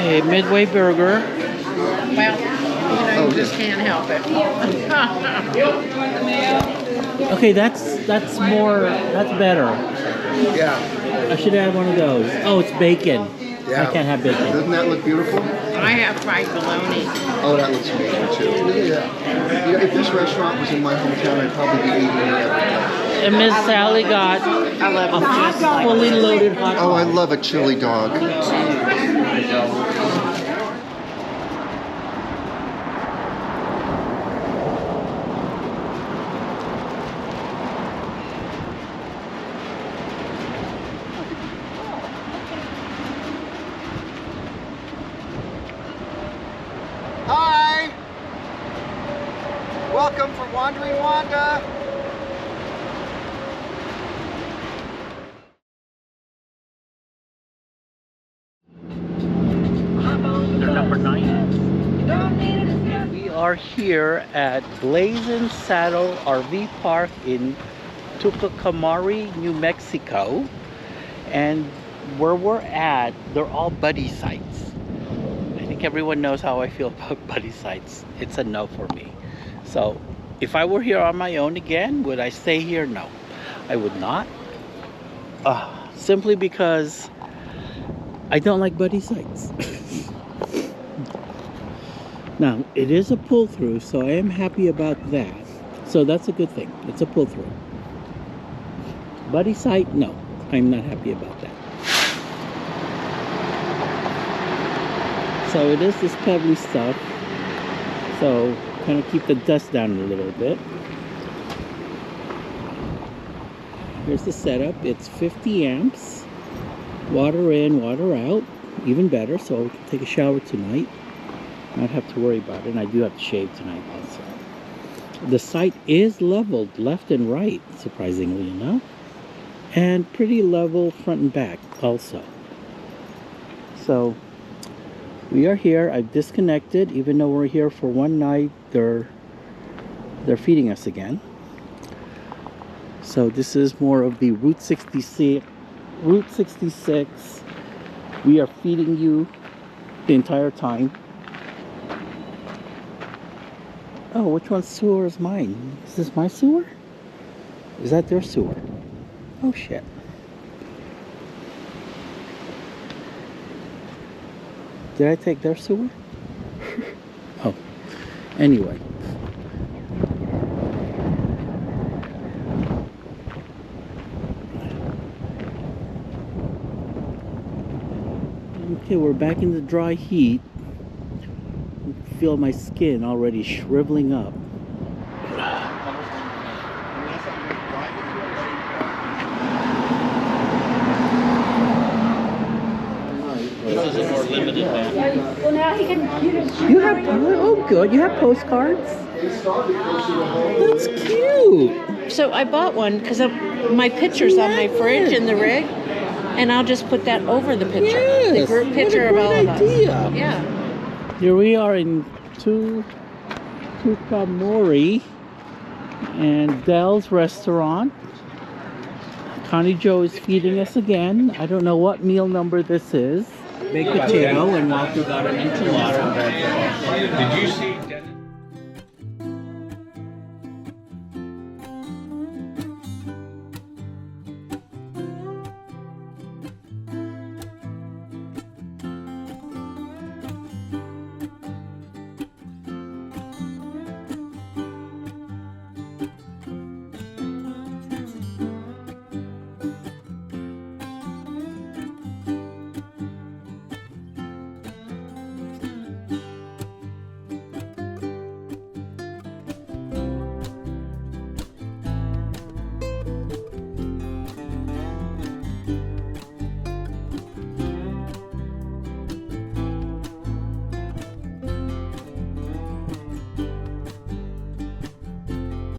Okay, Midway Burger. Well, you just can't help it. Okay, that's better. Yeah. I should have one of those. Oh, it's bacon. Yeah. I can't have bacon. Doesn't that look beautiful? I have fried bologna. Oh, that looks amazing too. Yeah. You know, if this restaurant was in my hometown, I'd probably be eating it every day. And Miss Sally got I love a just like fully loaded hot Oh, I dog. love a chili dog. Hi! Welcome from Wandering WandA. They're number 9. We are here at Blazing Saddle RV Park in Tucumcari, New Mexico. And where we're at, they're all buddy sites. I think everyone knows how I feel about buddy sites. It's a no for me. So if I were here on my own again, would I stay here? No, I would not. Simply because I don't like buddy sites. Now, it is a pull-through, so I am happy about that. So that's a good thing. It's a pull-through. Buddy site, no. I'm not happy about that. So it is this pebbly stuff. So kind of keep the dust down a little bit. Here's the setup. It's 50 amps. Water in, water out. Even better, so I can take a shower tonight. Not have to worry about it, and I do have to shave tonight also. The site is leveled left and right, surprisingly enough, and pretty level front and back also. So we are here. I've disconnected, even though we're here for one night. They're feeding us again. So this is more of the Route 66. We are feeding you the entire time. Oh, which one's sewer is mine? Is this my sewer? Is that their sewer? Oh shit. Did I take their sewer? Oh, anyway. Okay, we're back in the dry heat. Feel my skin already shriveling up. This is a more limited map. Well, now he can. You have, oh good, you have postcards? That's cute. So I bought one because my picture's on my fridge in the rig, and I'll just put that over the picture. Yes, the group picture what a of all great of us. idea. Yeah. Here we are in Tucumcari and Dell's restaurant. Connie Joe is feeding us again. I don't know what meal number this is. Baked potato, and Walter got an enchilada. Did you see